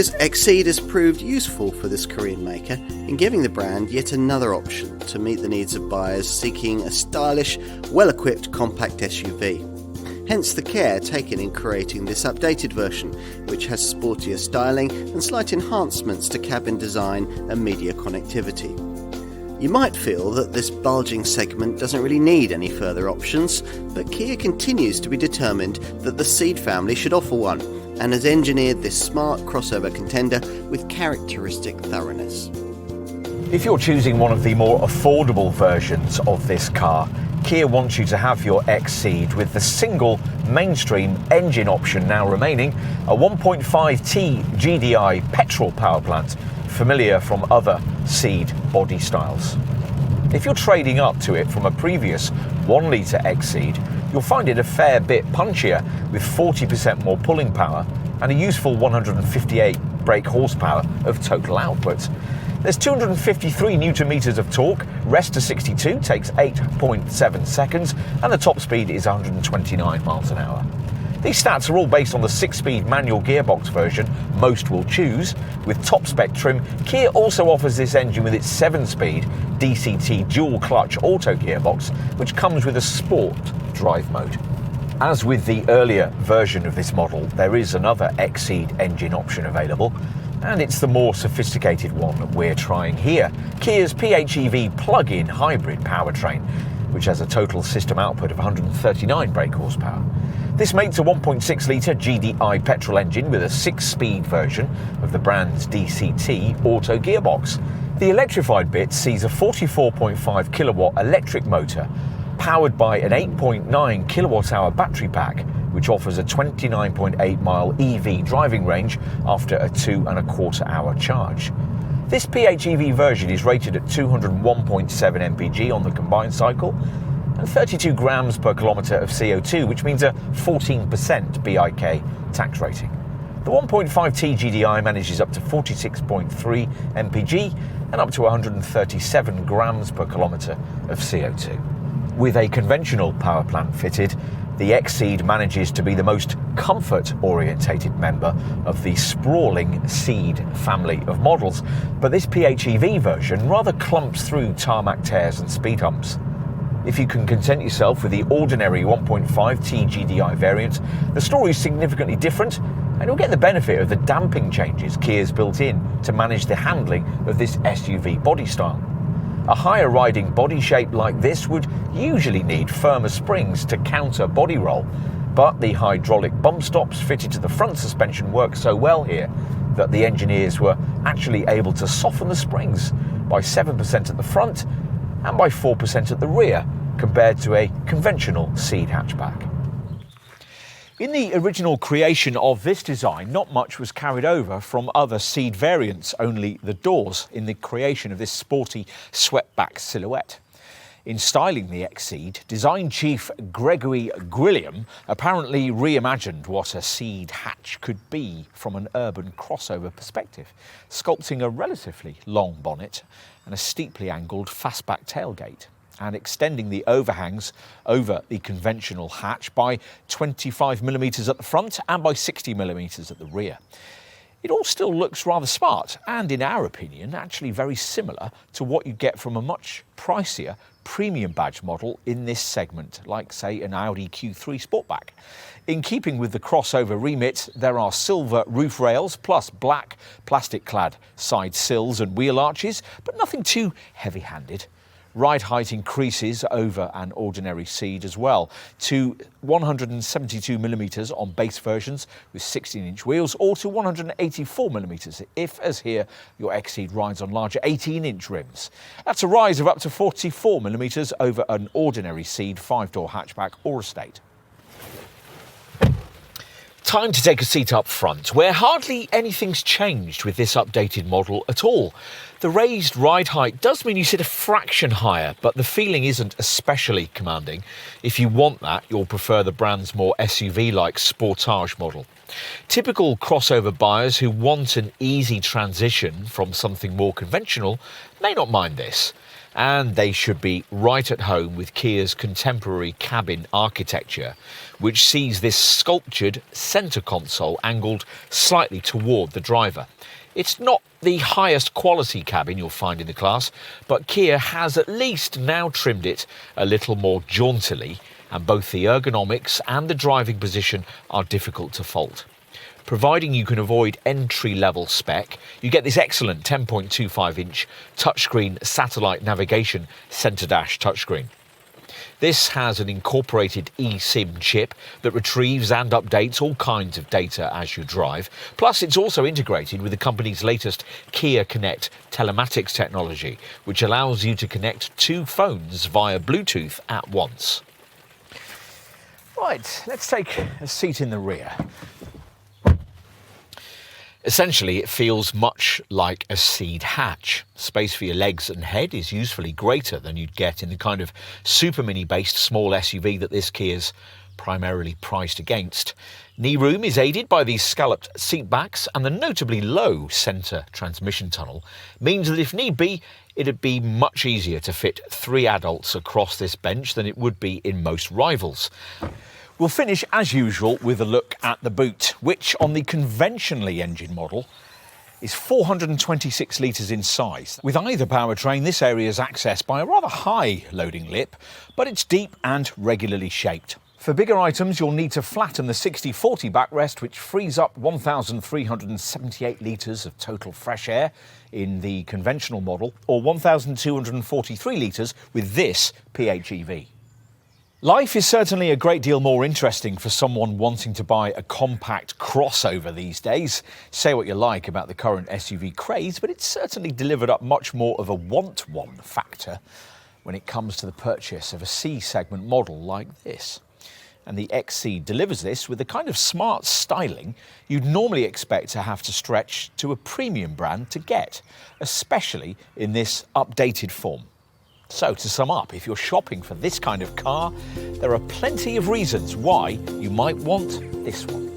Kia's XCeed has proved useful for this Korean maker in giving the brand yet another option to meet the needs of buyers seeking a stylish, well-equipped compact SUV. Hence the care taken in creating this updated version, which has sportier styling and slight enhancements to cabin design and media connectivity. You might feel that this bulging segment doesn't really need any further options, but Kia continues to be determined that the Ceed family should offer one, and has engineered this smart crossover contender with characteristic thoroughness. If you're choosing one of the more affordable versions of this car, Kia wants you to have your XCeed with the single mainstream engine option now remaining, a 1.5T GDI petrol power plant, familiar from other Ceed body styles. If you're trading up to it from a previous 1 litre XCeed, you'll find it a fair bit punchier with 40% more pulling power and a useful 158 brake horsepower of total output. There's 253 newton meters of torque, rest to 62 takes 8.7 seconds, and the top speed is 129 miles an hour. These stats are all based on the 6-speed manual gearbox version most will choose. With top spec trim, Kia also offers this engine with its 7-speed DCT dual clutch auto gearbox, which comes with a sport drive mode. As with the earlier version of this model, there is another XCeed engine option available, and it's the more sophisticated one that we're trying here, Kia's PHEV plug-in hybrid powertrain, which has a total system output of 139 brake horsepower. This makes a 1.6 litre GDI petrol engine with a 6-speed version of the brand's DCT auto gearbox. The electrified bit sees a 44.5 kilowatt electric motor powered by an 8.9 kilowatt hour battery pack, which offers a 29.8 mile EV driving range after a 2.25 hour charge. This PHEV version is rated at 201.7 mpg on the combined cycle and 32 grams per kilometre of CO2, which means a 14% BIK tax rating. The 1.5T GDI manages up to 46.3 mpg and up to 137 grams per kilometre of CO2. With a conventional power plant fitted, the XCeed manages to be the most comfort-orientated member of the sprawling Ceed family of models, but this PHEV version rather clumps through tarmac tears and speed humps. If you can content yourself with the ordinary 1.5T GDI variant, the story is significantly different, and you'll get the benefit of the damping changes Kia's built in to manage the handling of this SUV body style. A higher riding body shape like this would usually need firmer springs to counter body roll, but the hydraulic bump stops fitted to the front suspension work so well here that the engineers were actually able to soften the springs by 7% at the front and by 4% at the rear compared to a conventional Ceed hatchback. In the original creation of this design, not much was carried over from other Ceed variants, only the doors in the creation of this sporty swept-back silhouette. In styling the XCeed, design chief Gregory Grilliam apparently reimagined what a Ceed hatch could be from an urban crossover perspective, sculpting a relatively long bonnet and a steeply angled fastback tailgate, and extending the overhangs over the conventional hatch by 25mm at the front and by 60mm at the rear. It all still looks rather smart and, in our opinion, actually very similar to what you get from a much pricier premium badge model in this segment, like, say, an Audi Q3 Sportback. In keeping with the crossover remit, there are silver roof rails plus black plastic-clad side sills and wheel arches, but nothing too heavy-handed. Ride height increases over an ordinary Ceed as well to 172mm on base versions with 16-inch wheels, or to 184mm if, as here, your XCeed rides on larger 18-inch rims. That's a rise of up to 44mm over an ordinary Ceed 5-door hatchback or estate. Time to take a seat up front, where hardly anything's changed with this updated model at all. The raised ride height does mean you sit a fraction higher, but the feeling isn't especially commanding. If you want that, you'll prefer the brand's more SUV-like Sportage model. Typical crossover buyers who want an easy transition from something more conventional may not mind this. and they should be right at home with Kia's contemporary cabin architecture, which sees this sculptured centre console angled slightly toward the driver. It's not the highest quality cabin you'll find in the class, but Kia has at least now trimmed it a little more jauntily, and both the ergonomics and the driving position are difficult to fault. Providing you can avoid entry-level spec, you get this excellent 10.25-inch touchscreen satellite navigation centre dash touchscreen. This has an incorporated eSIM chip that retrieves and updates all kinds of data as you drive. Plus, it's also integrated with the company's latest Kia Connect telematics technology, which allows you to connect two phones via Bluetooth at once. Right, let's take a seat in the rear. Essentially, it feels much like a Ceed hatch. Space for your legs and head is usefully greater than you'd get in the kind of super mini-based small SUV that this Kia's primarily priced against. Knee room is aided by these scalloped seat backs, and the notably low centre transmission tunnel means that if need be, it'd be much easier to fit 3 adults across this bench than it would be in most rivals. We'll finish, as usual, with a look at the boot, which on the conventionally engined model is 426 litres in size. With either powertrain, this area is accessed by a rather high loading lip, but it's deep and regularly shaped. For bigger items, you'll need to flatten the 60/40 backrest, which frees up 1,378 litres of total fresh air in the conventional model, or 1,243 litres with this PHEV. Life is certainly a great deal more interesting for someone wanting to buy a compact crossover these days. Say what you like about the current SUV craze, but it's certainly delivered up much more of a want one factor when it comes to the purchase of a C-segment model like this. And the XCeed delivers this with the kind of smart styling you'd normally expect to have to stretch to a premium brand to get, especially in this updated form. So, to sum up, if you're shopping for this kind of car, there are plenty of reasons why you might want this one.